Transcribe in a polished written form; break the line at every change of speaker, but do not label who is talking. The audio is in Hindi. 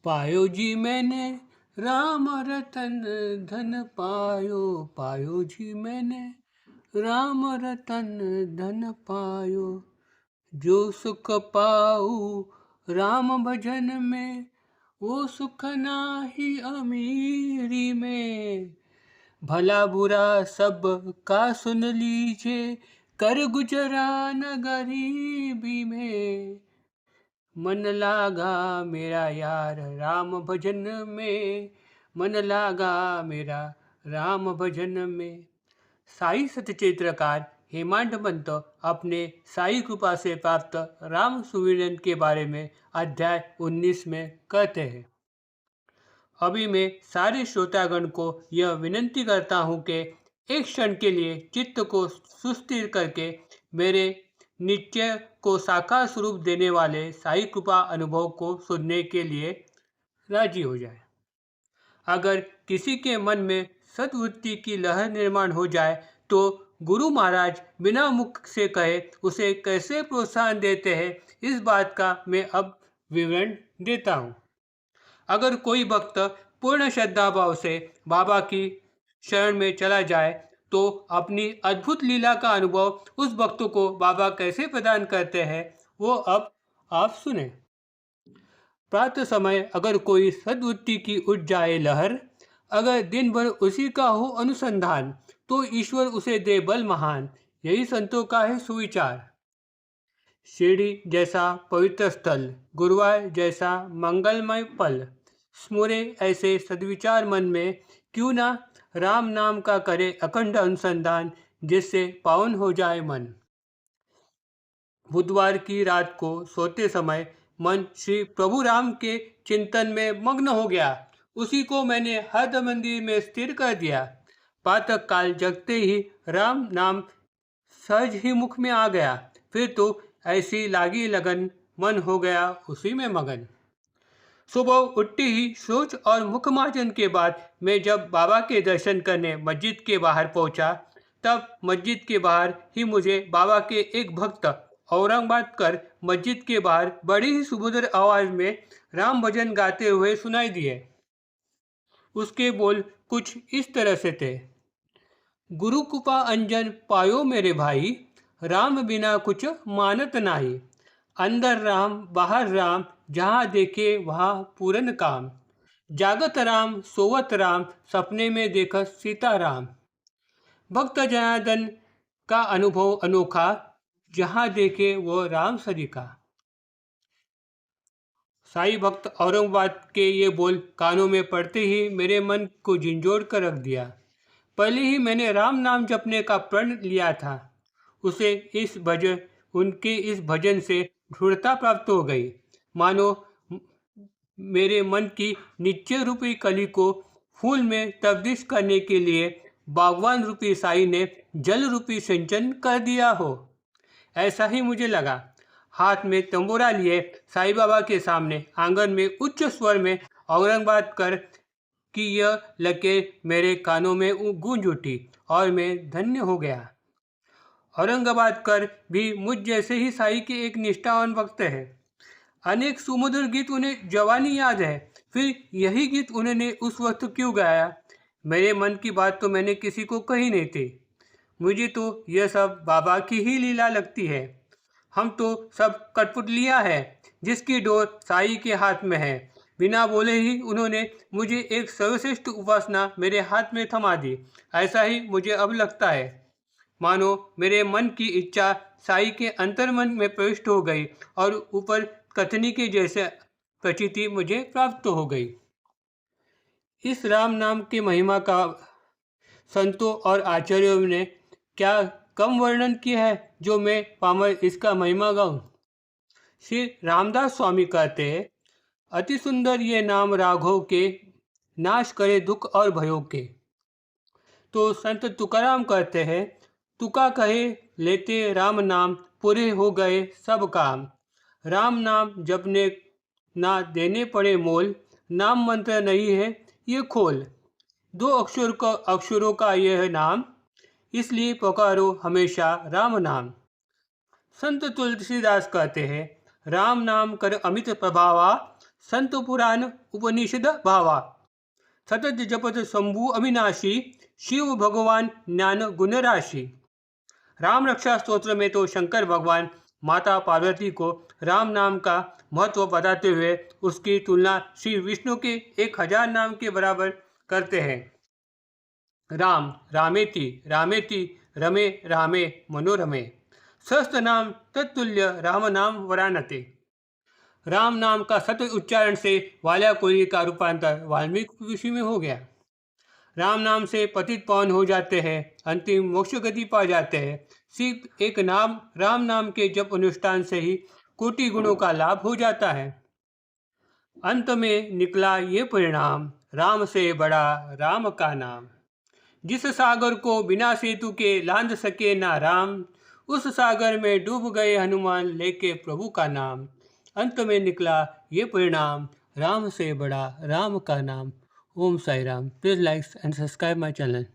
पायो जी मैंने राम रतन धन पायो, पायो जी मैंने राम रतन धन पायो। जो सुख पाऊ राम भजन में, वो सुख नाही अमीरी में। भला बुरा सब का सुन लीजिए, कर गुजरान गरीबी में। मन लागा मेरा यार राम भजन में, मन लागा मेरा राम भजन में। साई सच्चित्रकार हेमाडपंत अपने साई कृपा से प्राप्त राम सुमिरन के बारे में अध्याय 19 में कहते हैं। अभी मैं सारे श्रोतागण को यह विनंती करता हूँ कि एक क्षण के लिए चित्त को सुस्थिर करके मेरे निश्चय को साकार स्वरूप देने वाले साई कृपा अनुभव को सुनने के लिए राजी हो जाए। अगर किसी के मन में सद्वृत्ति की लहर निर्माण हो जाए तो गुरु महाराज बिना मुख से कहे उसे कैसे प्रोत्साहन देते हैं, इस बात का मैं अब विवरण देता हूँ। अगर कोई भक्त पूर्ण श्रद्धा भाव से बाबा की शरण में चला जाए तो अपनी अद्भुत लीला का अनुभव उस भक्त को बाबा कैसे प्रदान करते हैं, वो अब आप सुने। प्रातः समय अगर कोई सद्वृत्ति की उठ जाए लहर, अगर दिन भर उसी का हो अनुसंधान, तो ईश्वर उसे दे बल महान, यही संतों का है सुविचार। शिरडी जैसा पवित्र स्थल, गुरुवार जैसा मंगलमय पल, स्मुरे ऐसे सद्विचार मन में, क्यों ना राम नाम का करे अखंड अनुसंधान, जिससे पावन हो जाए मन। बुधवार की रात को सोते समय मन श्री प्रभु राम के चिंतन में मग्न हो गया। उसी को मैंने हर मंदिर में स्थिर कर दिया। प्रातः काल जगते ही राम नाम सहज ही मुख में आ गया। फिर तो ऐसी लागी लगन, मन हो गया उसी में मगन। सुबह उठते ही शौच और मुखमार्जन के बाद मैं जब बाबा के दर्शन करने मस्जिद के बाहर पहुंचा, तब मस्जिद के बाहर ही मुझे बाबा के एक भक्त औरंगाबाद कर मस्जिद के बाहर बड़ी ही सुमधुर आवाज में राम भजन गाते हुए सुनाई दिए। उसके बोल कुछ इस तरह से थे। गुरु कृपा अंजन पायो मेरे भाई, राम बिना कुछ मानत नाही। अंदर राम बाहर राम, जहाँ देखे वहाँ पूरन काम। जागत राम सोवत राम, सपने में देखा सीता राम। भक्त जनार्दन का अनुभव अनोखा, जहाँ देखे वो राम सरिका। साई भक्त औरंगाबाद के ये बोल कानों में पड़ते ही मेरे मन को झिंझोड़ कर रख दिया। पहले ही मैंने राम नाम जपने का प्रण लिया था। उसे इस भजन उनके इस भजन से दृढ़ता प्राप्त हो गई। मानो मेरे मन की निश्चय रूपी कली को फूल में तब्दील करने के लिए बागवान रूपी साई ने जल रूपी सिंचन कर दिया हो, ऐसा ही मुझे लगा। हाथ में तंबूरा लिए साईं बाबा के सामने आंगन में उच्च स्वर में औरंगाबाद कर कि यह लकीर मेरे कानों में गूंज उठी और मैं धन्य हो गया। औरंगाबाद कर भी मुझ जैसे ही साई के एक निष्ठावान भक्त है। अनेक सुमधुर गीत उन्हें जवानी याद है, फिर यही गीत उन्होंने उस वक्त क्यों गाया? मेरे मन की बात तो मैंने किसी को कही नहीं थी। मुझे तो यह सब बाबा की ही लीला लगती है। हम तो सब कठपुतलियाँ हैं जिसकी डोर साई के हाथ में है। बिना बोले ही उन्होंने मुझे एक सर्वश्रेष्ठ उपासना मेरे हाथ में थमा दी। ऐसा ही मुझे अब लगता है, मानो मेरे मन की इच्छा साई के अंतर्मन में प्रविष्ट हो गई और ऊपर कथनी के जैसे प्रचिति मुझे प्राप्त हो गई। इस राम नाम की महिमा का संतों और आचार्यों ने क्या कम वर्णन किया है जो मैं पामर इसका महिमा गाऊं। श्री रामदास स्वामी कहते हैं, अति सुंदर ये नाम राघव के, नाश करे दुख और भयों के। तो संत तुकाराम कहते हैं, तुका कहे लेते राम नाम, पूरे हो गए सब काम। राम नाम जपने ना देने पड़े मोल, नाम मंत्र नहीं है ये खोल। दो अक्षरों का यह नाम, इसलिए पुकारो हमेशा राम नाम। संत तुलसीदास कहते हैं, राम नाम कर अमित प्रभावा, संत पुराण उपनिषद भावा। सतत जपत शंभू अविनाशी, शिव भगवान ज्ञान गुण राशि। राम रक्षा स्तोत्र में तो शंकर भगवान माता पार्वती को राम नाम का महत्व बताते हुए उसकी तुलना श्री विष्णु के 1000 नाम के बराबर करते हैं। राम रामेति रामेति रमे रामे मनोरमे, सहस्त्र नाम तत्तुल्य राम नाम वरानते। राम नाम का सतत उच्चारण से वाल्याकुली का रूपांतर वाल्मीकि ऋषि में हो गया। राम नाम से पतित पावन हो जाते हैं, अंतिम मोक्ष गति पा जाते हैं। सिर्फ एक नाम राम नाम के जप अनुष्ठान से ही कोटि गुणों का लाभ हो जाता है। अंत में निकला ये परिणाम, राम से बड़ा राम का नाम। जिस सागर को बिना सेतु के लांघ सके ना राम, उस सागर में डूब गए हनुमान लेके प्रभु का नाम। अंत में निकला ये परिणाम, राम से बड़ा राम का नाम। Om Sai Ram. Please like and subscribe my channel.